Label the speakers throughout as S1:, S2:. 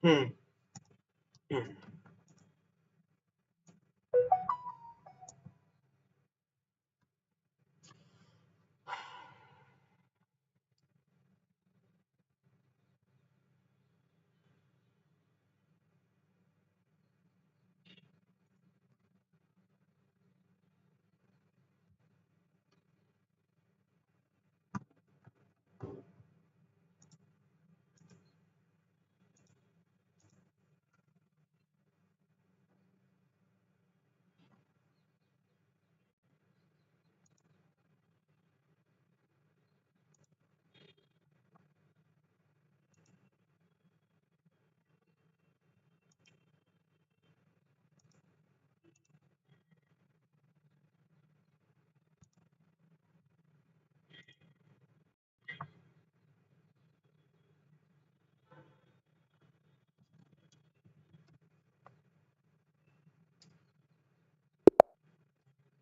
S1: Hmm. Hmm.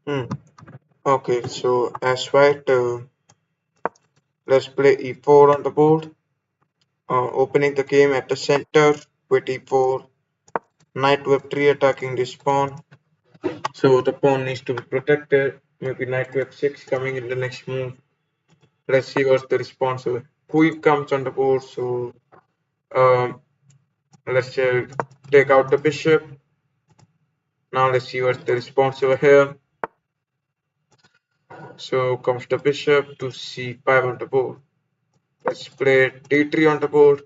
S1: Hmm. Okay, so as white, let's play e4 on the board. Opening the game at the center with e4, knight to f3 attacking this pawn. So the pawn needs to be protected. Maybe knight to f6 coming in the next move. Let's see what's the response. So queen comes on the board. So um, let's take out the bishop. Now let's see what's the response over here. So comes the bishop to c5 on the board. Let's play d3 on the board.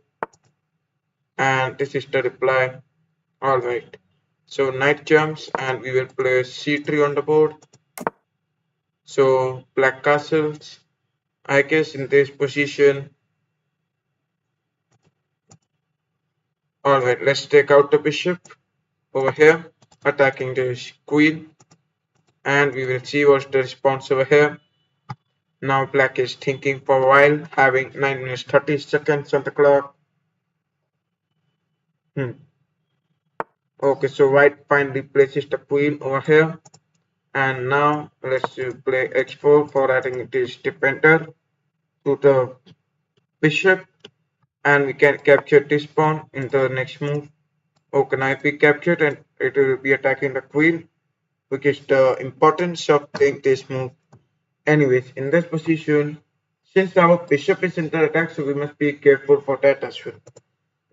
S1: And this is the reply. Alright. So knight jumps and we will play c3 on the board. So black castles. I guess in this position. Alright, let's take out the bishop over here, attacking the queen. And we will see what's the response over here. Now black is thinking for a while, having 9 minutes 30 seconds on the clock. Hmm. Okay, so white finally places the queen over here. And now let's play h4 for adding this defender to the bishop. And we can capture this pawn in the next move. Okay, knight be captured and it will be attacking the queen, which is the importance of playing this move. Anyways, in this position, since our bishop is under attack, so we must be careful for that as well.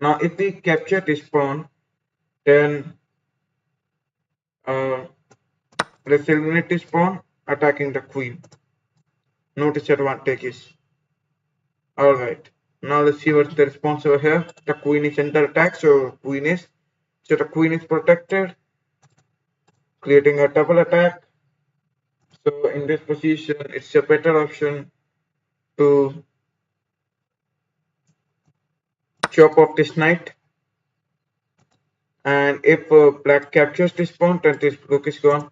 S1: Now, if we capture this pawn, then uh, let's eliminate this pawn, attacking the queen. No disadvantages. Alright. Now let's see what's the response over here. The queen is under attack, so the queen is protected, creating a double attack. So in this position, it's a better option to chop off this knight. And if black captures this pawn, then this rook is gone.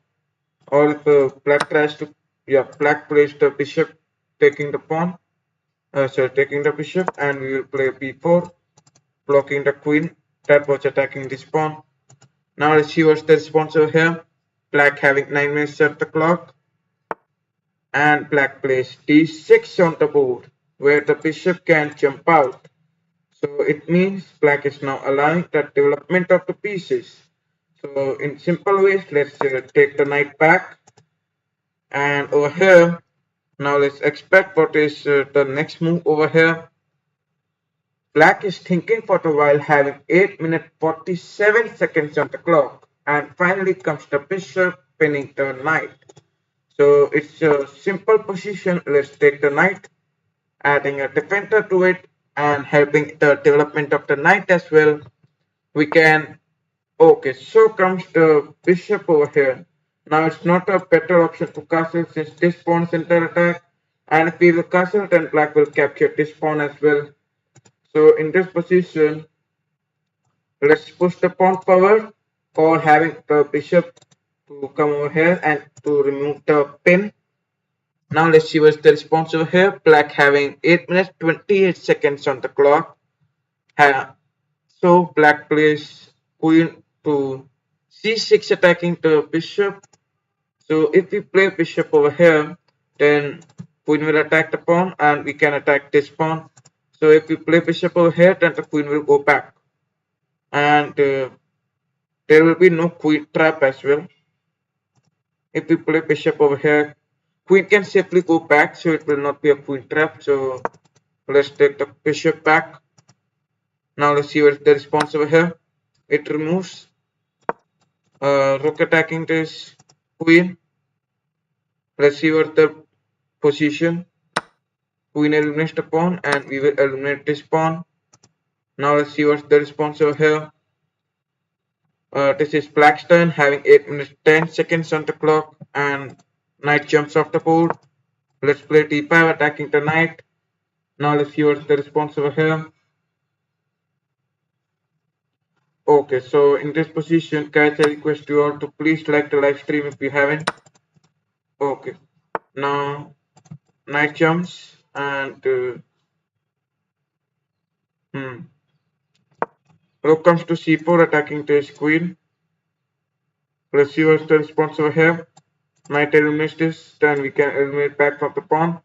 S1: Or if black tries to, yeah, black plays the bishop, taking the pawn, taking the bishop, and we will play b4, blocking the queen that was attacking this pawn. Now let's see what's the response over here. Black having 9 minutes at the clock, and black plays d6 on the board, where the bishop can jump out. So it means black is now allowing the development of the pieces. So in simple ways, let's take the knight back. And over here, now let's expect what is the next move over here. Black is thinking for a while, having 8 minutes 47 seconds on the clock. And finally comes the bishop pinning the knight. So it's a simple position. Let's take the knight, adding a defender to it and helping the development of the knight as well. We can, okay, so comes the bishop over here. Now it's not a better option to castle since this pawn is under attack. And if we will castle, then black will capture this pawn as well. So in this position, let's push the pawn forward for having the bishop to come over here and to remove the pin. Now let's see what's the response over here. Black having 8 minutes 28 seconds on the clock. So black plays queen to c6 attacking the bishop. So if we play bishop over here, then queen will attack the pawn and we can attack this pawn. So if we play bishop over here, then the queen will go back. and there will be no queen trap as well. If we play bishop over here, queen can safely go back, so it will not be a queen trap. So let's take the bishop back. Now let's see what's the response over here. It removes rook attacking this queen. Let's see what the position. Queen eliminates the pawn and we will eliminate this pawn. Now let's see what's the response over here. This is black's turn, having 8 minutes 10 seconds on the clock, and knight jumps off the board. Let's play d5 attacking the knight. Now let's see what's the response over here. Okay, so in this position, guys, I request you all to please like the live stream if you haven't. Okay, now knight jumps and rook comes to c4 attacking this queen. Let's see what's the response over here. Knight eliminates this, then we can eliminate back from the pawn.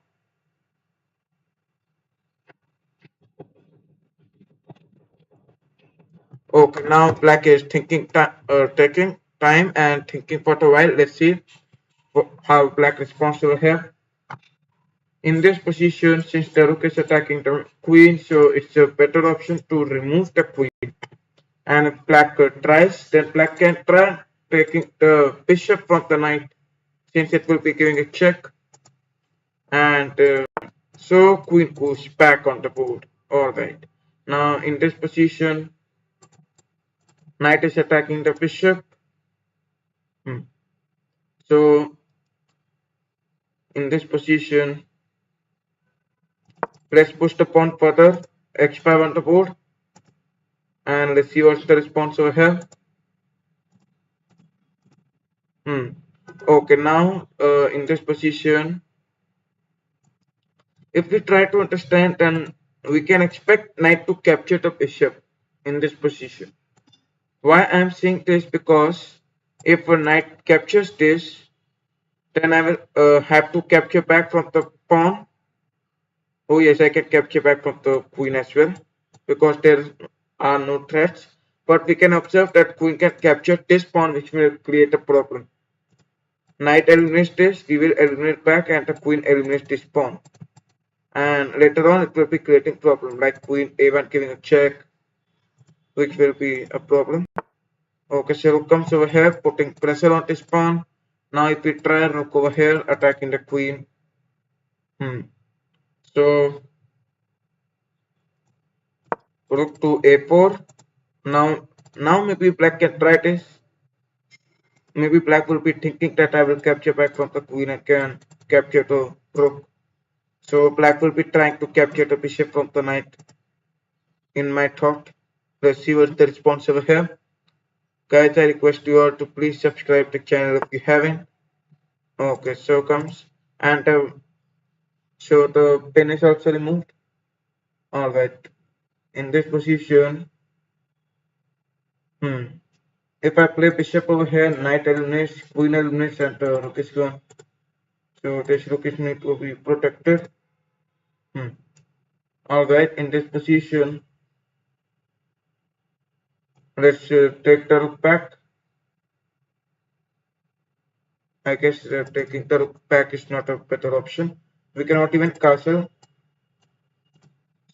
S1: Okay, now black is taking time and thinking for a while. Let's see how black responds over here. In this position, since the rook is attacking the queen, so it's a better option to remove the queen. And if black tries, then black can try taking the bishop from the knight, since it will be giving a check. And so queen goes back on the board. Alright. Now in this position, knight is attacking the bishop. So in this position, let's push the pawn further, h5 on the board, and let's see what's the response over here. Okay, now in this position, if we try to understand, then we can expect knight to capture the bishop in this position. Why I'm saying this, because if a knight captures this, then I will have to capture back from the pawn. Oh yes, I can capture back from the queen as well, because there are no threats. But we can observe that queen can capture this pawn, which will create a problem. Knight eliminates this, we will eliminate back, and the queen eliminates this pawn. And later on, it will be creating problem, like queen a1 giving a check, which will be a problem. Okay, so rook comes over here, putting pressure on this pawn. Now if we try rook over here, attacking the queen. So rook to a4. Now maybe black can try this. Maybe black will be thinking that I will capture back from the queen and can capture the rook. So black will be trying to capture the bishop from the knight, in my thought. Let's see what's the response over here. Guys, I request you all to please subscribe the channel if you haven't. Okay, so comes, and so the pin is also removed. Alright, in this position, if I play bishop over here, knight eliminates, queen eliminates, and the rook is gone. So this rook is need to be protected. Alright, in this position, let's take the rook back. I guess taking the rook back is not a better option. We cannot even castle.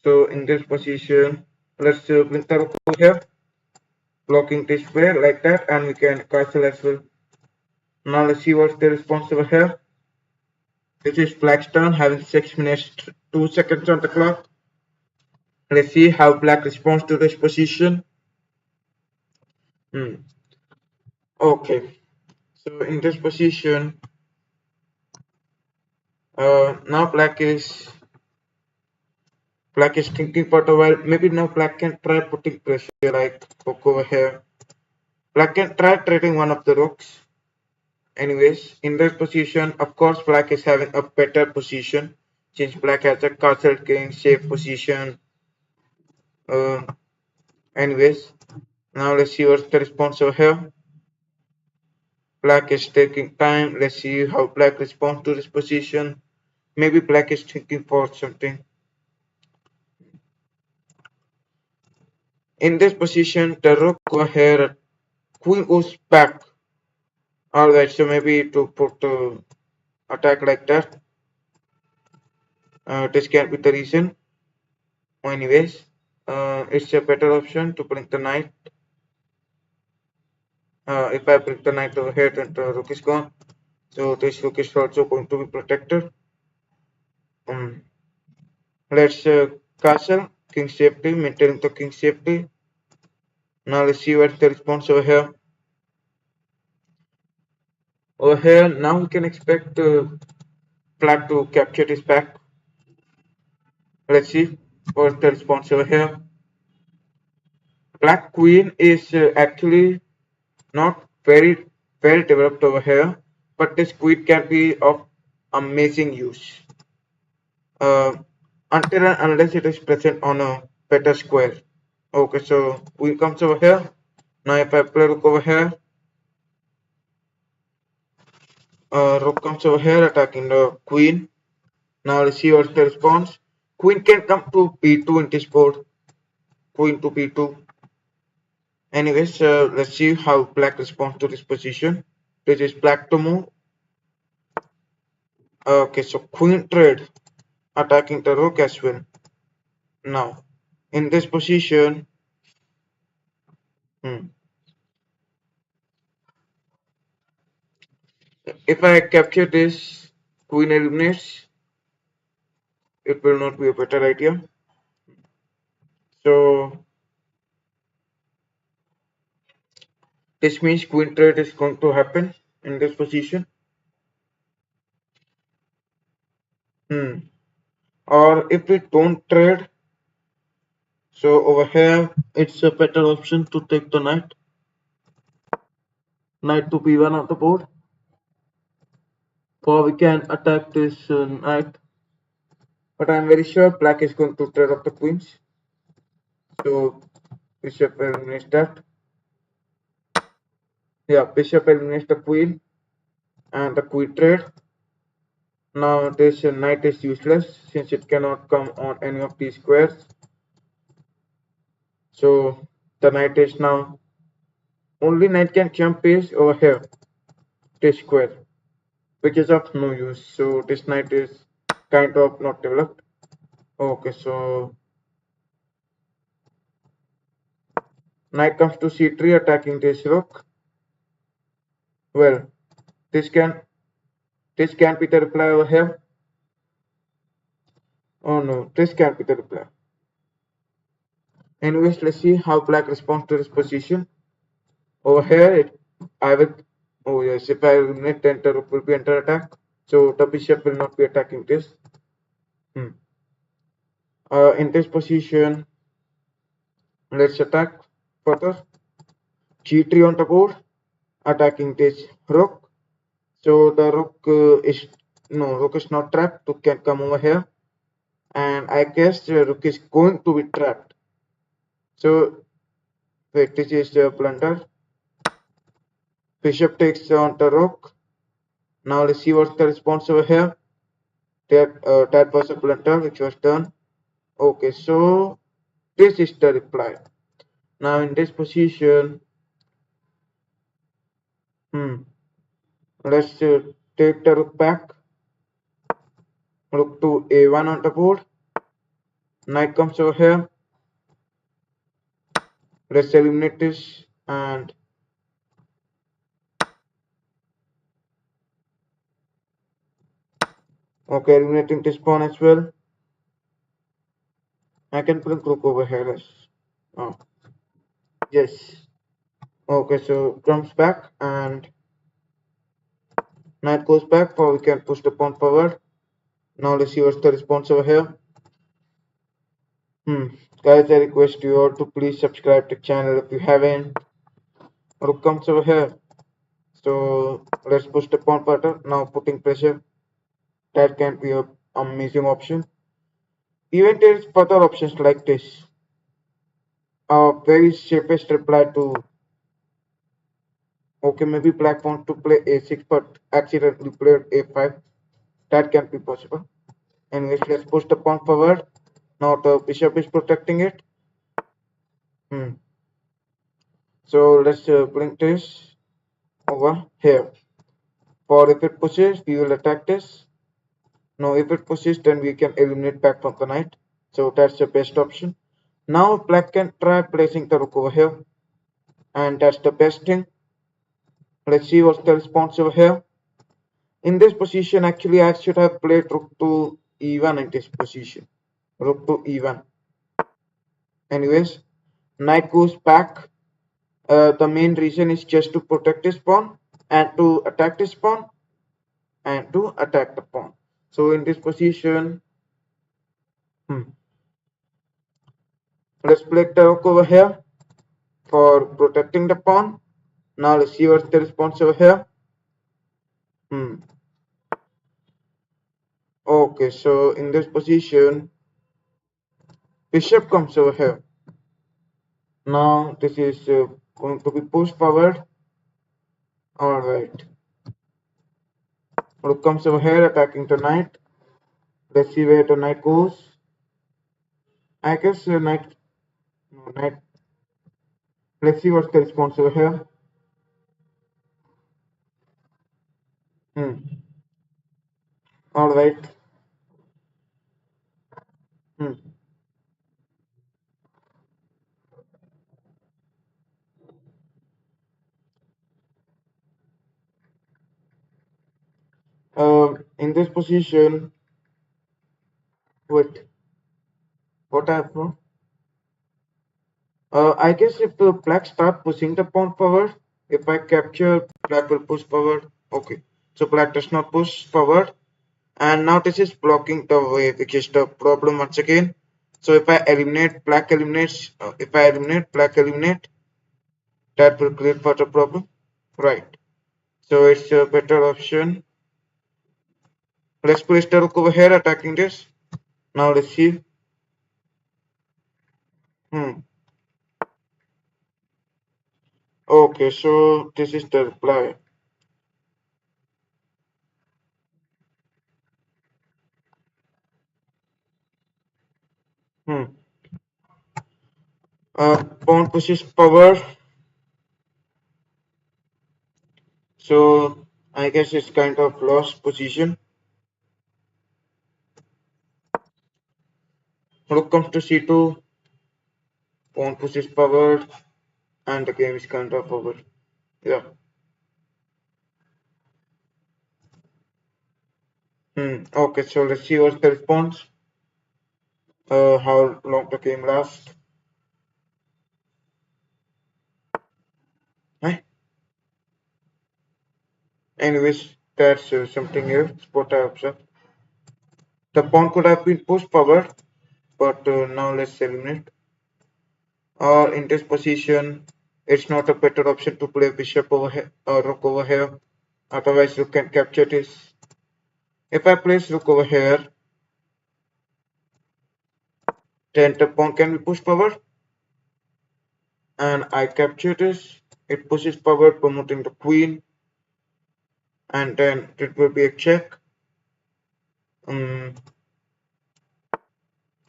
S1: So in this position, let's bring the rook over here, blocking this way like that, and we can castle as well. Now let's see what's the response over here. This is black's turn, having 6 minutes 2 seconds on the clock. Let's see how black responds to this position. Okay, so in this position, now black is thinking for a while. Maybe now black can try putting pressure, like rook over here. Black can try trading one of the rooks. Anyways, in this position, of course, black is having a better position, since black has a castle king safe position. Uh, anyways, now let's see what's the response over here. Black is taking time. Let's see how black responds to this position. Maybe black is thinking for something. In this position, the rook go here, queen goes back. Alright, so maybe to put attack like that. This can be the reason. Anyways, it's a better option to bring the knight. If I bring the knight over here, then the rook is gone. So this rook is also going to be protected. Um, let's castle, king safety, maintaining the king safety. Now let's see what's the response over here. Over here, now we can expect black to capture this back. Let's see what's the response over here. Black queen is actually not very well developed over here, but this queen can be of amazing use. Uh, until and unless it is present on a better square. Okay, so queen comes over here. Now if I play rook over here, rook comes over here attacking the queen. Now let's see what's the response. Queen can come to b2 in this board. Queen to b2. Anyways, let's see how black responds to this position. This is black to move. Okay, so queen trade attacking the rook as well. Now, in this position, if I capture this, queen eliminates. It will not be a better idea. So this means queen trade is going to happen in this position. Or if we don't trade, so over here it's a better option to take the knight. Knight to b1 on the board. For we can attack this knight. But I'm very sure black is going to trade off the queens. So bishop eliminates that. Yeah, bishop eliminates the queen and the queen trade. Now this knight is useless since it cannot come on any of these squares. So the knight is now only knight can jump is over here, this square, which is of no use. So this knight is kind of not developed. Okay, so knight comes to c3 attacking this rook. Well, this can be the reply over here. Oh no, this can't be the reply. Anyways, let's see how black responds to this position. Over here, I will. Oh yes, if I eliminate, then the rook will be under attack. So the bishop will not be attacking this. In this position, let's attack further. G3 on the board, attacking this rook. So the rook rook is not trapped. Rook can come over here, and I guess the rook is going to be trapped. So wait, this is the blunder. Bishop takes on the rook. Now let's see what's the response over here. That was a blunder which was done. Okay, so this is the reply. Now in this position, let's take the rook back. Rook to a1 on the board. Knight comes over here. Let's eliminate this and okay, eliminating this pawn as well. I can bring rook over here. Oh, yes. Okay, so comes back and knight goes back, or we can push the pawn forward. Now let's see what's the response over here. Guys, I request you all to please subscribe to the channel if you haven't. Rook comes over here. So let's push the pawn further. Now putting pressure. That can be an amazing option. Even there's further options like this. A very safest reply to okay, maybe black wants to play a6 but accidentally played a5. That can be possible. Anyways, let's push the pawn forward. Now the bishop is protecting it. Hmm. So let's bring this over here. For if it pushes, we will attack this. Now if it pushes, then we can eliminate back from the knight. So that's the best option. Now black can try placing the rook over here, and that's the best thing. Let's see what's the response over here. In this position, actually, I should have played rook to e1 in this position. Rook to e1. Anyways, knight goes back. The main reason is just to protect this pawn and to attack this pawn and to attack the pawn. So in this position, hmm, let's play the rook over here for protecting the pawn. Now let's see what's the response over here. Hmm. Okay, so in this position, bishop comes over here. Now this is going to be pushed forward. All right. Rook comes over here attacking the knight. Let's see where the knight goes. I guess knight, no, knight. Let's see what's the response over here. Hmm. All right. Hmm. In this position, wait, what happened? I guess if the black start pushing the pawn forward, if I capture, black will push forward. Okay, so black does not push forward, and now this is blocking the way, which is the problem once again. So if I eliminate, black eliminates. If I eliminate, black eliminate, that will create further problem. Right. So it's a better option. Let's place the rook over here attacking this. Now let's see. Hmm. Okay, so this is the reply. Hmm. Pawn pushes power. So I guess it's kind of lost position. Rook comes to c2. Pawn pushes power, and the game is kind of over. Yeah. Hmm. Okay, so let's see what's the response. How long the game lasts. Eh? Anyways, that's something else. What I observed. The pawn could have been pushed forward, but now let's eliminate. Or in this position, it's not a better option to play bishop over here or rook over here. Otherwise, you can capture this. If I place rook over here, then the pawn can be pushed forward, and I capture this. It pushes forward, promoting the queen, and then it will be a check. Um,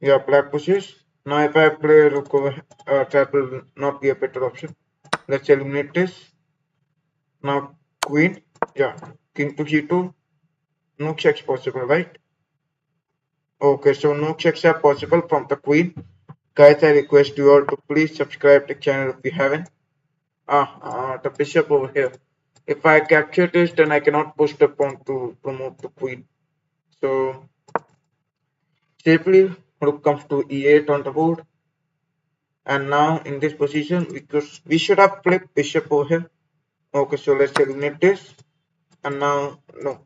S1: yeah, black pushes. Now, if I play rook over, that will not be a better option. Let's eliminate this. Now, queen. Yeah, king to g2. No checks possible, right? Okay, so no checks are possible from the queen. Guys, I request you all to please subscribe the channel if you haven't. The bishop over here. If I capture this, then I cannot push the pawn to promote the queen. So safely, rook comes to e8 on the board. And now in this position, because we should have flipped bishop over here. Okay, so let's eliminate this. And now, no.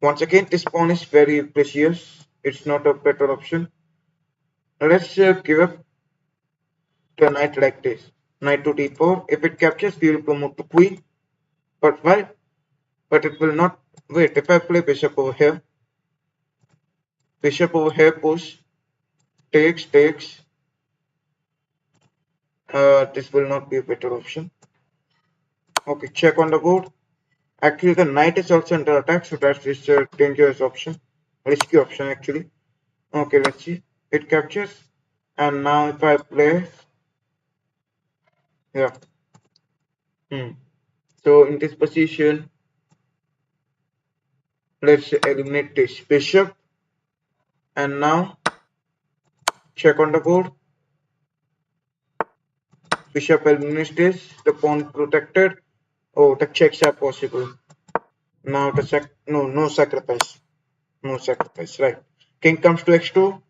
S1: Once again, this pawn is very precious. It's not a better option. Let's give up the knight like this. Knight to d4. If it captures, we will promote to queen. But why? But it will not. Wait, if I play bishop over here, bishop over here push, takes. This will not be a better option. Okay, check on the board. Actually, the knight is also under attack, so that is a dangerous option. Risky option, actually. Okay, let's see. It captures. And now if I play Yeah. Hmm. So in this position, let's eliminate this bishop. And now check on the board. Bishop eliminates this. The pawn protected. Oh, the checks are possible. Now the no sacrifice. No sacrifice. Right. King comes to x2.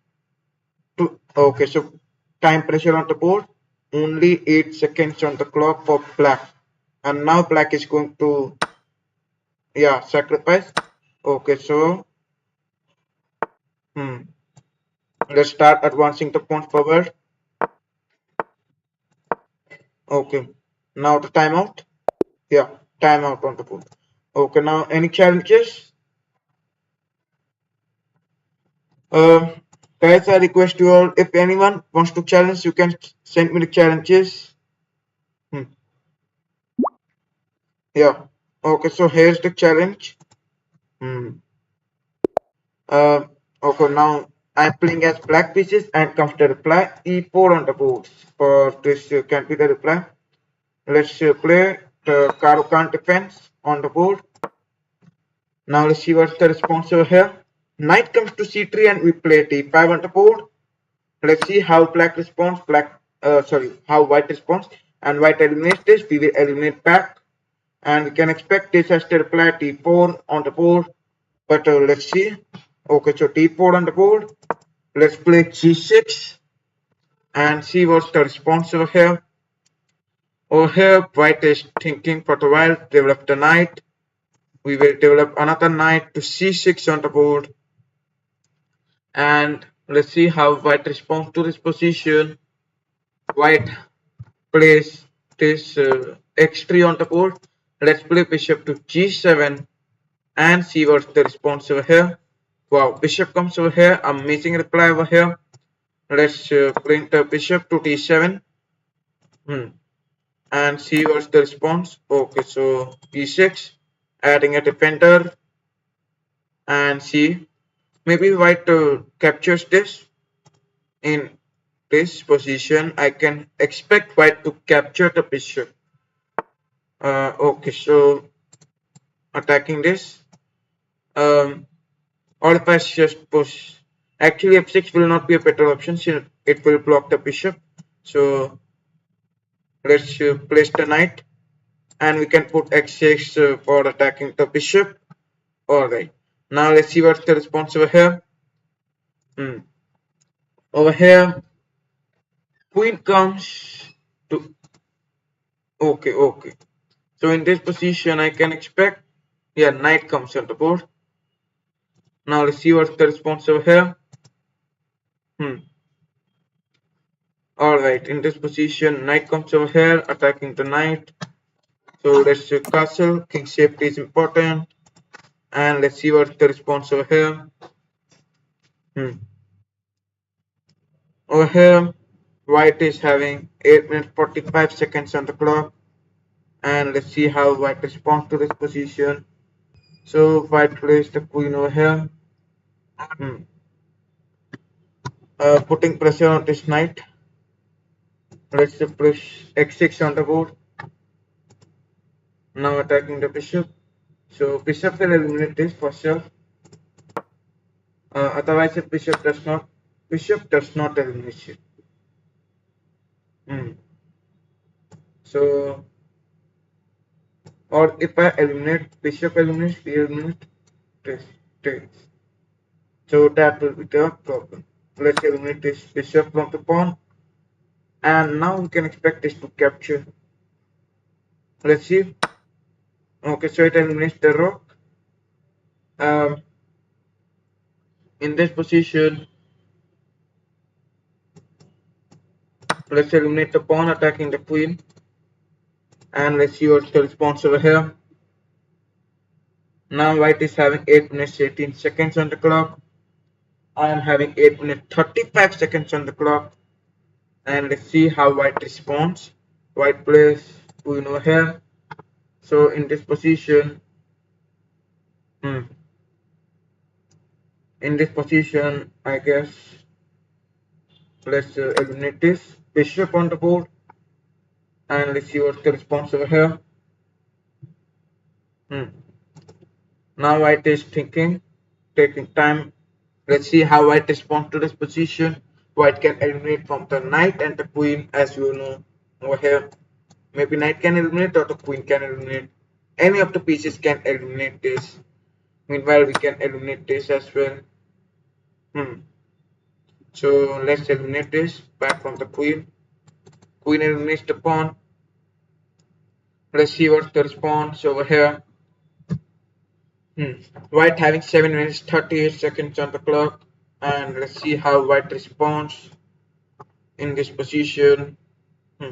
S1: Okay, so time pressure on the board. Only 8 seconds on the clock for black. And now black is going to, yeah, sacrifice. Okay, so hmm, let's start advancing the pawn forward. Okay, now the timeout. Yeah, timeout on the board. Okay, now any challenges? Um, guys, I request you all, if anyone wants to challenge, you can send me the challenges. Hmm, yeah. Okay, so here's the challenge. Hmm. Uh, okay, now I'm playing as black pieces and comes the reply e4 on the board. For this can be the reply. Let's play the Karukan defense on the board. Now let's see what's the response over here. Knight comes to c3 and we play d5 on the board. Let's see how black responds. How white responds. And white eliminates this. We will eliminate back. And we can expect this as the reply d4 on the board. But let's see. Okay, so d4 on the board. Let's play g6 and see what's the response over here. Over here, white is thinking for a while, develop the knight. We will develop another knight to c6 on the board. And let's see how white responds to this position. White plays this x3 on the board. Let's play bishop to g7 and see what's the response over here. Wow, bishop comes over here. Amazing reply over here. Let's bring the bishop to d7. And see what's the response. Okay, so e6, adding a defender, and see maybe white captures this. In this position, I can expect white to capture the bishop. Okay, so attacking this. Um, or if I just push. Actually, f6 will not be a better option since it will block the bishop. So let's place the knight, and we can put x6 for attacking the bishop. Alright. Now let's see what's the response over here. Over here, queen comes to. Okay. So in this position, I can expect. Yeah, knight comes on the board. Now let's see what's the response over here. Alright, in this position, knight comes over here, attacking the knight. So let's do castle. King safety is important. And let's see what's the response over here. Over here, white is having 8 minutes 45 seconds on the clock. And let's see how white responds to this position. So white plays the queen over here. Putting pressure on this knight. Let's push x6 on the board. Now attacking the bishop. So bishop will eliminate this for sure. Otherwise, if bishop does not eliminate it. So, or if I eliminate bishop eliminates, we eliminate this. this. So that will be the problem. Let's eliminate this bishop from the pawn, and now we can expect this to capture. Let's see. Okay, so it eliminates the rook. Um, in this position, let's eliminate the pawn attacking the queen, and let's see what's the response over here. Now white is having 8 minutes 18 seconds on the clock. I am having 8 minutes 35 seconds on the clock. And let's see how white responds. White plays queen over here. So in this position, hmm, I guess let's eliminate this bishop on the board. And let's see what's the response over here. Hmm. Now white is thinking, taking time. Let's see how white responds to this position. White can eliminate from the knight and the queen, as you know over here. Maybe knight can eliminate or the queen can eliminate. Any of the pieces can eliminate this. Meanwhile, we can eliminate this as well. Hmm. So let's eliminate this back from the queen. Queen eliminates the pawn. Let's see what's the response over here. White having 7 minutes 38 seconds on the clock. And let's see how white responds in this position. Hmm.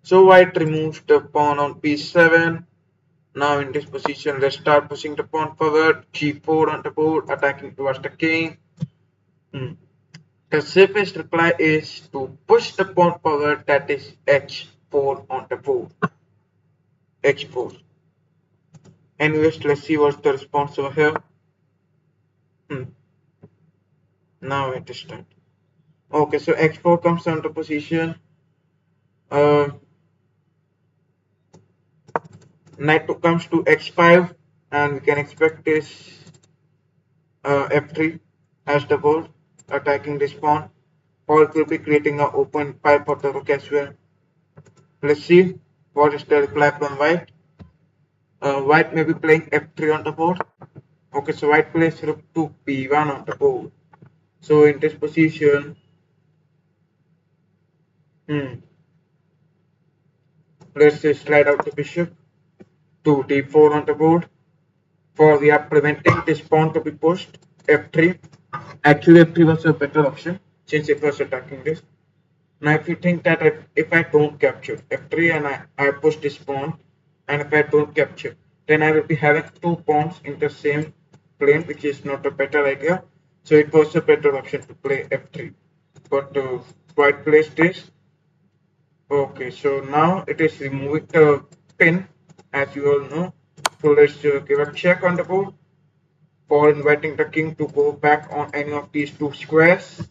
S1: So white removes the pawn on p7. Now in this position, let's start pushing the pawn forward. g4 on the board, attacking towards the king. The safest reply is to push the pawn forward, that is h4 on the board. h4. Anyways, let's see what's the response over here. Now it is time. Okay, so x4 comes on the position. Uh, Knight comes to x5, and we can expect this f3 as the board, attacking this pawn. Or it will be creating an open pipe for the rook as well. Let's see what is the reply from white. White may be playing f3 on the board. Okay, so white plays rook to b1 on the board. So in this position, let's just slide out the bishop to d4 on the board. For we are preventing this pawn to be pushed. f3. Actually, f3 was a better option since it was attacking this. Now, if you think that if I don't capture f3 and I push this pawn, and if I don't capture, then I will be having two pawns in the same plane, which is not a better idea. So it was a better option to play f3. But white plays this. Okay, so now it is removing the pin, as you all know. So let's give a check on the board for inviting the king to go back on any of these two squares.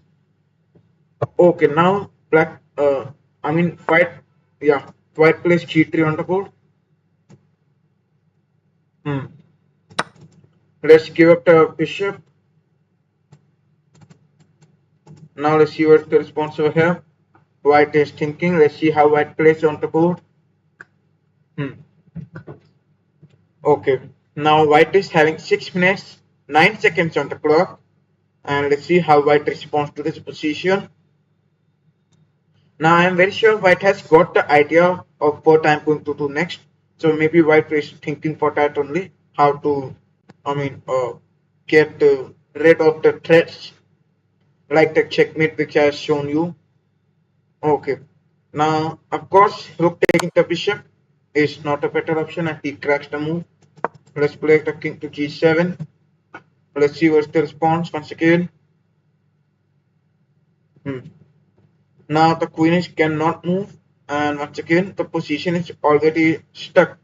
S1: Okay, now black, I mean white, yeah, white plays g3 on the board. Hmm. Let's give up the bishop. Now let's see what's the response over here. White is thinking. Let's see how white plays on the board. Hmm. Okay, now white is having 6 minutes 9 seconds on the clock, and let's see how white responds to this position. Now I am very sure white has got the idea of what I'm going to do next. So maybe white is thinking for that only, how to, I mean, get rid of the threats like the checkmate which I have shown you. Okay. Now, of course, rook taking the bishop is not a better option and he cracks the move. Let's play the king to g7. Let's see what's the response once again. Now the queen is cannot move, and once again the position is already stuck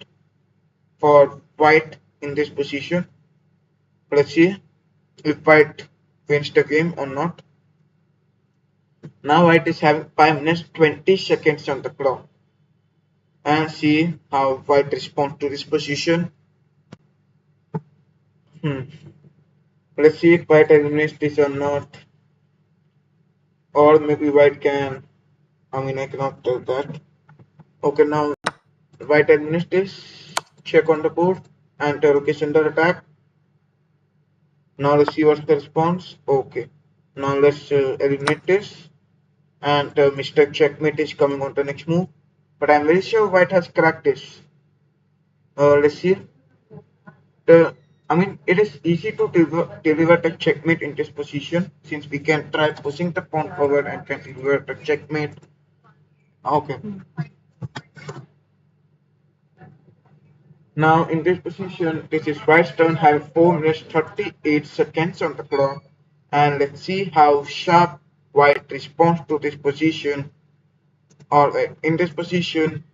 S1: for white in this position. Let's see if white wins the game or not. Now white is having 5 minutes 20 seconds on the clock, and see how white responds to this position. Let's see if white eliminates this or not, or maybe white can. I mean, I cannot tell that. Okay, now white eliminates this. Check on the board, and the rook is under attack. Now let's see what's the response. Okay. Now let's eliminate this. And Mr. Checkmate is coming on the next move. But I'm very sure white has cracked this. Let's see. I mean, it is easy to deliver the checkmate in this position since we can try pushing the pawn forward and can deliver the checkmate. Okay. Now in this position, this is white's turn, having 4 minutes 38 seconds on the clock. And let's see how sharp white responds to this position. Alright, in this position,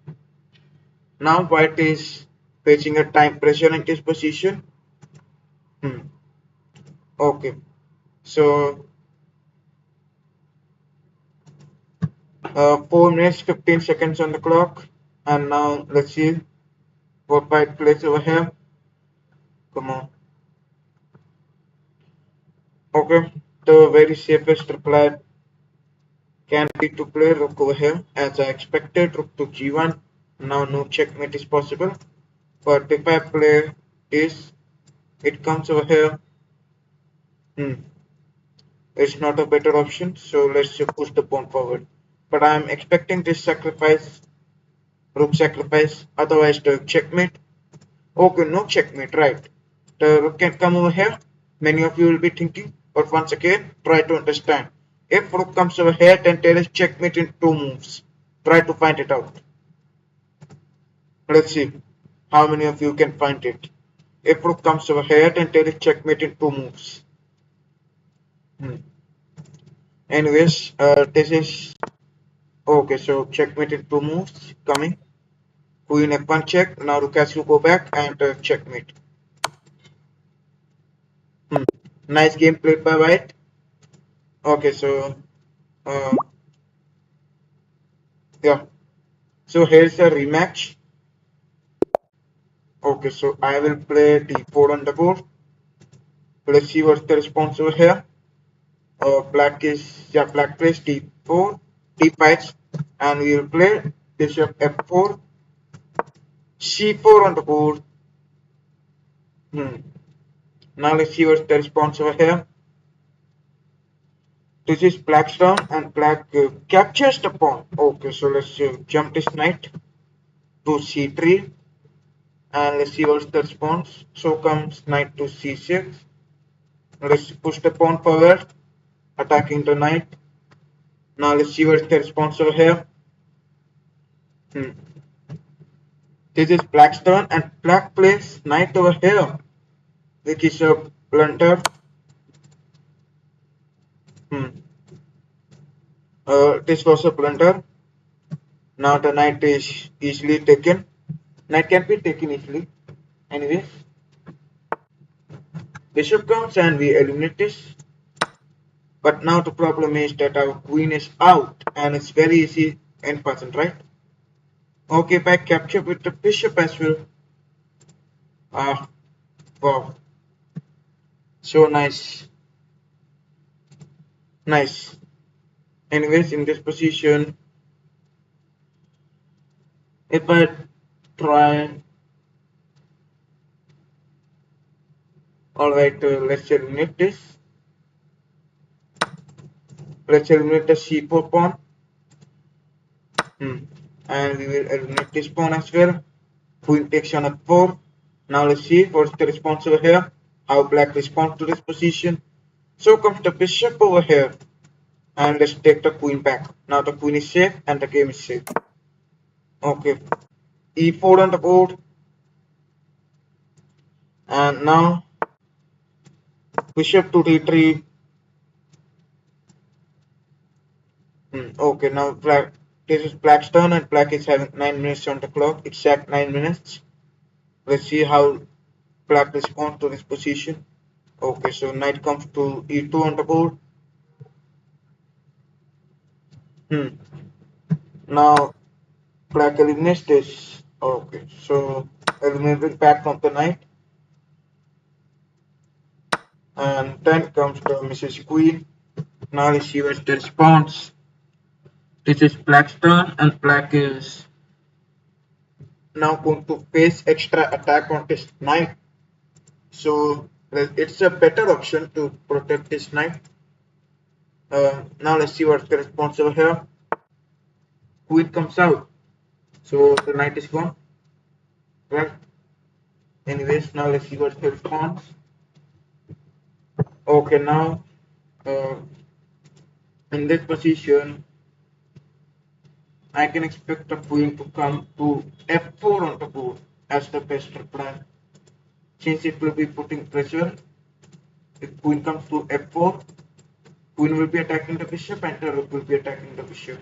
S1: now white is facing a time pressure in this position. Okay, so 4 minutes 15 seconds on the clock. And now let's see what white plays over here. Come on. Okay. The very safest reply can be to play rook over here. As I expected, rook to g1. Now no checkmate is possible. But if I play this, it comes over here. It's not a better option. So let's just push the pawn forward. But I'm expecting this sacrifice, rook sacrifice. Otherwise the checkmate. Okay, no checkmate, right. The rook can come over here. Many of you will be thinking, but once again, try to understand. If rook comes over here, then there is checkmate in 2 moves. Try to find it out. Let's see how many of you can find it. If rook comes over here, then there is checkmate in 2 moves. Anyways, this is okay. So checkmate in 2 moves coming. Queen f1 check. Now rook has to go back and checkmate. Nice game played by white. Okay, so uh, yeah. So here's a rematch. Okay, so I will play d4 on the board. Let's see what's the response over here. Black plays d4, d5, and we will play bishop f4, c4 on the board. Now let's see what's the response over here. This is black's turn, and black captures the pawn. Okay, so let's jump this knight to c3, and let's see what's the response. So comes knight to c6. Let's push the pawn forward, attacking the knight. Now let's see what's the response over here. This is black's turn, and black plays knight over here, which is a blunder. This was a blunder. Now the knight is easily taken. Knight can be taken easily. Anyways, bishop comes and we eliminate this. But now the problem is that our queen is out, and it's very easy end person, right? Okay, back capture with the bishop as well. Ah, wow. So nice. Nice. Anyways, in this position, if I try, alright, let's eliminate this. Let's eliminate the c4 pawn. And we will eliminate this pawn as well. Queen takes on f4. Now let's see what's the response over here. How black responds to this position. So comes the bishop over here. And let's take the queen back. Now the queen is safe and the game is safe. Okay. e4 on the board. And now bishop to d3. Okay, now black. This is black's turn, and black is having 9 minutes on the clock. Exact 9 minutes. Let's see how black responds to this position. Okay, so knight comes to e2 on the board. Now black eliminates this. Okay, so eliminating back from the knight. And then comes the Mrs. Queen. Now let's see what's the response. This is black's turn, and black is now going to face extra attack on this knight. So it's a better option to protect this knight. Now let's see what's the response over here. Queen comes out. So the knight is gone. Right. Anyways, now let's see what's the response. Okay, now in this position, I can expect the queen to come to f4 on the board as the best reply. Since it will be putting pressure, if queen comes to f4, queen will be attacking the bishop and the rook will be attacking the bishop.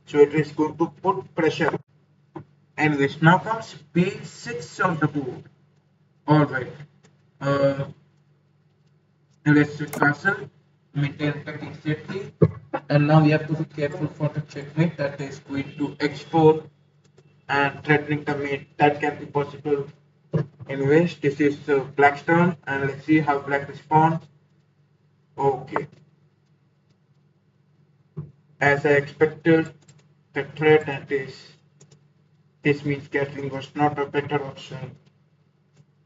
S1: So it is going to put pressure. Anyways, now comes b6 on the board. Alright. Let's castle, maintain the king safety. And now we have to be careful for the checkmate that is going to export and threatening the mate. That can be possible. Anyways, this is black's turn, and let's see how black responds. Okay, as I expected, the threat and this means Gatling was not a better option.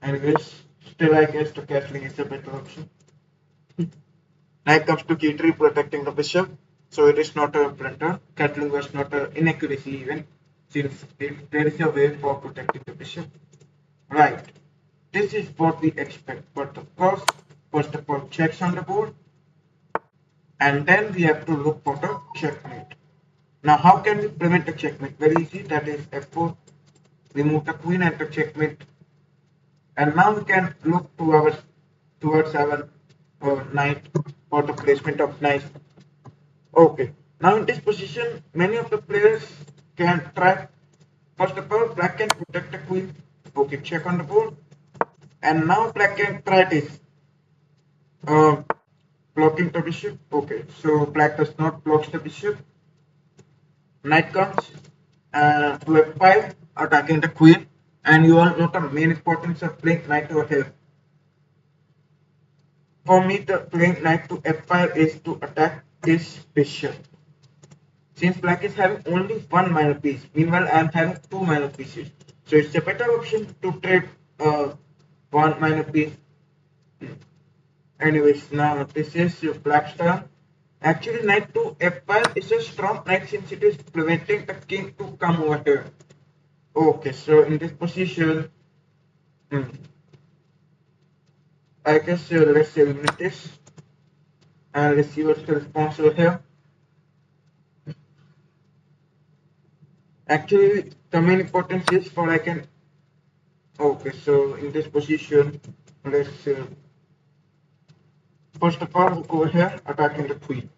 S1: Anyways, still I guess the Gatling is a better option. Knight comes to g3, protecting the bishop. So it is not a blunder. Gatling was not an inaccuracy even, since there is a way for protecting the bishop. Right. This is what we expect. But of course, first of all, checks on the board, and then we have to look for the checkmate. Now, how can we prevent the checkmate? Very easy. That is f4. Remove the queen and the checkmate. And now we can look towards our knight for the placement of knight. Okay. Now in this position, many of the players can try. First of all, black can protect the queen. Okay, check on the board. And now black can try this. Uh, Blocking the bishop. Okay, so black does not block the bishop. Knight comes to f5, attacking the queen. And you all know the main importance of playing knight over here. For me, the playing knight to f5 is to attack this bishop. Since black is having only one minor piece, meanwhile I am having two minor pieces. So it's a better option to trade one minor piece. Anyways, now this is your black's turn. Actually, knight to f5 is a strong knight since it is preventing the king to come over here. Okay, so in this position, I guess let's eliminate this. And let's see what's the response over here. Actually, the main importance is for I can. Okay, so in this position, let's first of all go here, attacking the queen.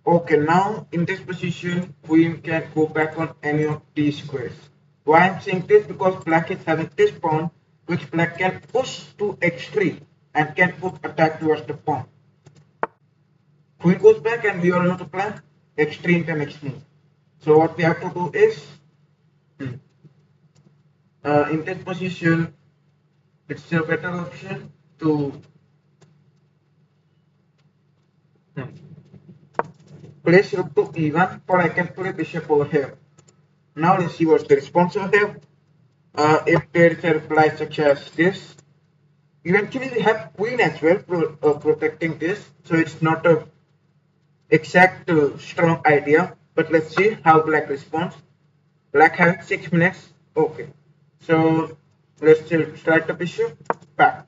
S1: Okay, now in this position, queen can go back on any of these squares. Why I'm saying this? Because black is having this pawn, which black can push to x3 and can put attack towards the pawn. Queen goes back and we all know the plan, x3 into next move. So what we have to do is, in this position, it's a better option to place rook to e1, or I can play bishop over here. Now let's see what's the response over here. If there is a reply such as this, eventually we have queen as well protecting this, so it's not a exact strong idea. But let's see how black responds. Black has 6 minutes. Okay, so let's strike the bishop back.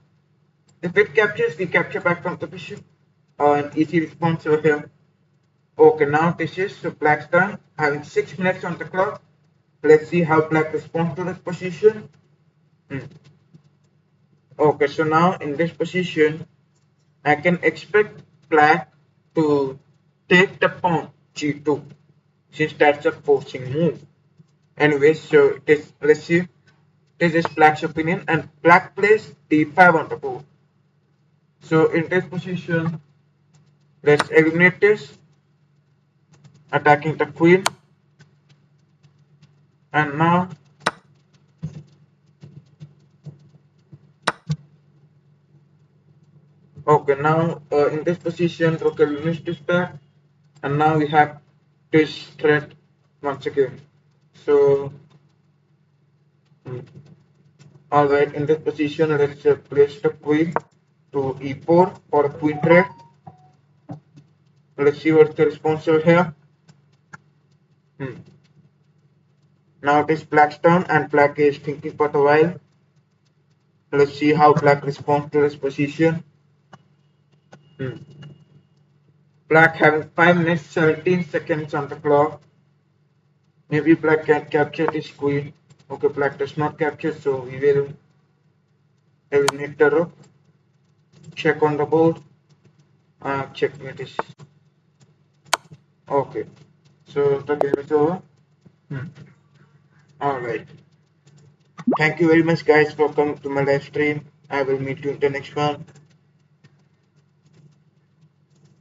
S1: If it captures, we capture back from the bishop. An easy response over here. Okay, now this is black's turn, having 6 minutes on the clock. Let's see how black responds to this position. Okay, so now in this position, I can expect black to take the pawn g2, since that's a forcing move. Anyway, so let's see. This is black's opinion, and black plays d5 on the board. So in this position, let's eliminate this, attacking the queen. And now okay, now in this position, rook eliminates this back, and now we have this threat once again. So, alright, in this position, let's place the queen to e4 for a queen threat. Let's see what's the response over here. Now it is black's turn, and black is thinking for a while. Let's see how black responds to this position. Black having 5 minutes 17 seconds on the clock. Maybe black can capture this queen. Okay, black does not capture, so we will eliminate the rook. Check on the board. Checkmate is okay. So the game is over. Alright. Thank you very much guys for coming to my live stream. I will meet you in the next one.